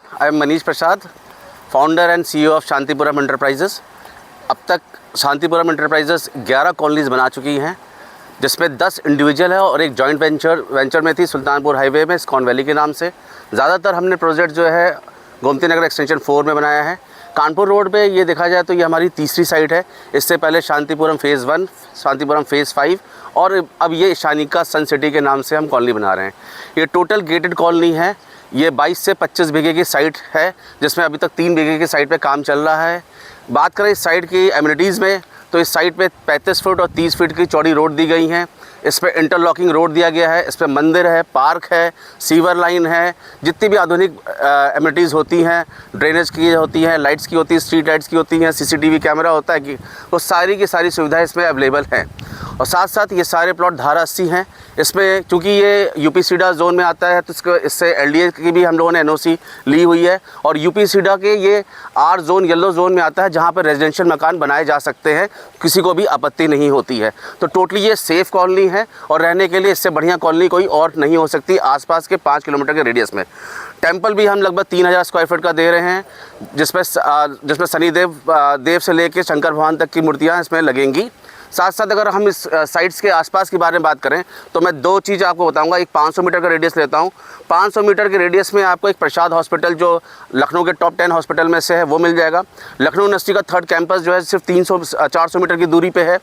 I am Manish Prasad, founder and CEO of Shantipuram enterprises. अब तक Shantipuram enterprises 11 colonies बना चुकी हैं, जिसमें 10 इंडिविजुअल है और एक जॉइंट वेंचर में थी सुल्तानपुर हाईवे में इस्कॉन वैली के नाम से। ज़्यादातर हमने प्रोजेक्ट जो है गोमती नगर एक्सटेंशन 4 में बनाया है। कानपुर रोड पे ये देखा जाए तो ये हमारी तीसरी साइट है। इससे पहले शांतिपुरम फ़ेज़ 1, शांतिपुरम फ़ेज़ 5 और अब ये ईशानिका सन सिटी के नाम से हम कॉलोनी बना रहे हैं। ये टोटल गेटेड कॉलोनी है। ये 22 से 25 बीघे की साइट है, जिसमें अभी तक 3 बीघे की साइट पे काम चल रहा है। बात करें इस साइट की एमिनिटीज़ में, तो इस साइट पे 35 फुट और 30 फीट की चौड़ी रोड दी गई हैं। इस पर इंटरलॉकिंग रोड दिया गया है। इस पर मंदिर है, पार्क है, सीवर लाइन है, जितनी भी आधुनिक एमिनिटीज़ होती हैं, ड्रेनेज की होती हैं, लाइट्स की होती है, स्ट्रीट लाइट्स की होती हैं, सीसीटीवी कैमरा होता है, कि वो सारी की सारी सुविधाएं इसमें अवेलेबल हैं। और साथ साथ ये सारे प्लॉट धारा 80 हैं। इसमें चूँकि ये यूपी सीडा जोन में आता है, तो इससे एलडीए की भी हम लोगों ने एनओसी ली हुई है। और यूपी सीडा के ये आर जोन, येलो जोन में आता है, जहाँ पर रेजिडेंशियल मकान बनाए जा सकते हैं, किसी को भी आपत्ति नहीं होती है। तो टोटली ये सेफ़ कॉलोनी है और रहने के लिए इससे बढ़िया कॉलोनी कोई और नहीं हो सकती आसपास के 5 किलोमीटर के रेडियस में। टेंपल भी हम लगभग 3000 स्क्वायर फीट का दे रहे हैं, जिसमें शनिदेव से लेकर शंकर भगवान तक की मूर्तियाँ इसमें लगेंगी। साथ साथ अगर हम इस साइट्स के आसपास के बारे में बात करें तो मैं 2 चीज़ आपको बताऊंगा। एक 500 मीटर का रेडियस लेता हूं। 500 मीटर के रेडियस में आपको एक प्रसाद हॉस्पिटल, जो लखनऊ के टॉप 10 हॉस्पिटल में से है, वो मिल जाएगा। लखनऊ यूनिवर्सिटी का 3rd कैंपस जो है सिर्फ 400 मीटर की दूरी पे है।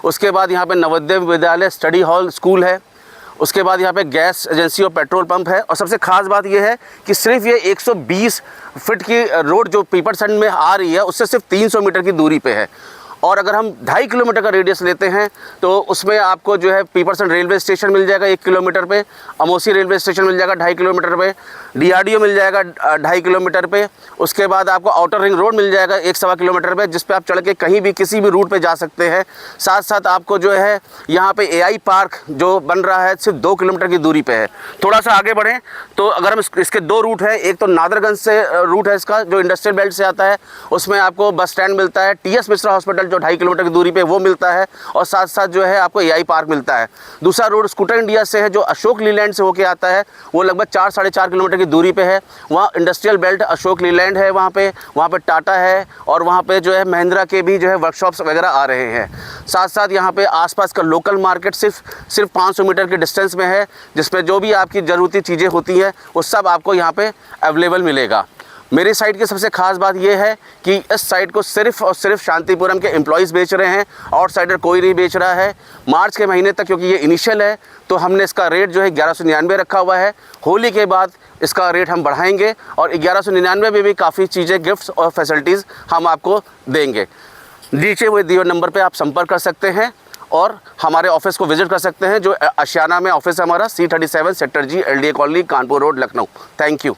उसके बाद यहाँ पे Navodaya Vidyalaya, study hall, school है। उसके बाद यहाँ पे गैस एजेंसी और पेट्रोल पंप है। और सबसे ख़ास बात यह है कि सिर्फ ये 120 फीट की रोड जो पीपरसंड में आ रही है, उससे सिर्फ 300 मीटर की दूरी पे है। और अगर हम 2.5 किलोमीटर का रेडियस लेते हैं तो उसमें आपको जो है पीपरसंड रेलवे स्टेशन मिल जाएगा 1 किलोमीटर पे, अमोसी रेलवे स्टेशन मिल जाएगा 2.5 किलोमीटर पे, डीआरडीओ मिल जाएगा 2.5 किलोमीटर पे। उसके बाद आपको आउटर रिंग रोड मिल जाएगा 1-1.25 किलोमीटर पे, जिस पे आप चढ़ के कहीं भी किसी भी रूट पे जा सकते हैं। साथ साथ आपको जो है यहाँ पे AI पार्क जो बन रहा है सिर्फ 2 किलोमीटर की दूरी पे है। थोड़ा सा आगे बढ़ें तो अगर हम इसके 2 रूट हैं, एक तो नादरगंज से रूट है इसका, जो इंडस्ट्रियल बेल्ट से आता है, उसमें आपको बस स्टैंड मिलता है। TS मिश्रा हॉस्पिटल जो 2.5 किलोमीटर की दूरी पे वो मिलता है, और साथ साथ जो है आपको AI पार्क मिलता है। दूसरा रोड स्कूटर इंडिया से है, जो अशोक लीलैंड से होके आता है, वो लगभग 4-4.5 किलोमीटर की दूरी पे है। वहाँ इंडस्ट्रियल बेल्ट अशोक लीलैंड है, वहाँ पे टाटा है, और वहाँ पे जो है महिंद्रा के भी जो है वर्कशॉप्स वगैरह आ रहे हैं। साथ साथ यहाँ पे आसपास का लोकल मार्केट सिर्फ 500 मीटर के डिस्टेंस में है, जिसमें जो भी आपकी ज़रूरती चीज़ें होती हैं वो सब आपको यहाँ पे अवेलेबल मिलेगा। मेरी साइट की सबसे ख़ास बात यह है कि इस साइट को सिर्फ़ और सिर्फ शांतिपुरम के एम्प्लॉयज़ बेच रहे हैं, आउटसाइडर कोई नहीं बेच रहा है। मार्च के महीने तक, क्योंकि ये इनिशियल है, तो हमने इसका रेट जो है 1199 रखा हुआ है। होली के बाद इसका रेट हम बढ़ाएंगे और 1199 में भी काफ़ी चीज़ें, गिफ्ट्स और फैसिलिटीज़ हम आपको देंगे। नीचे हुए दिए नंबर पर आप संपर्क कर सकते हैं और हमारे ऑफिस को विजिट कर सकते हैं, जो आशियाना में ऑफिस है हमारा, C37 sector G, LDA colony, Kanpur road, Lucknow. Thank you.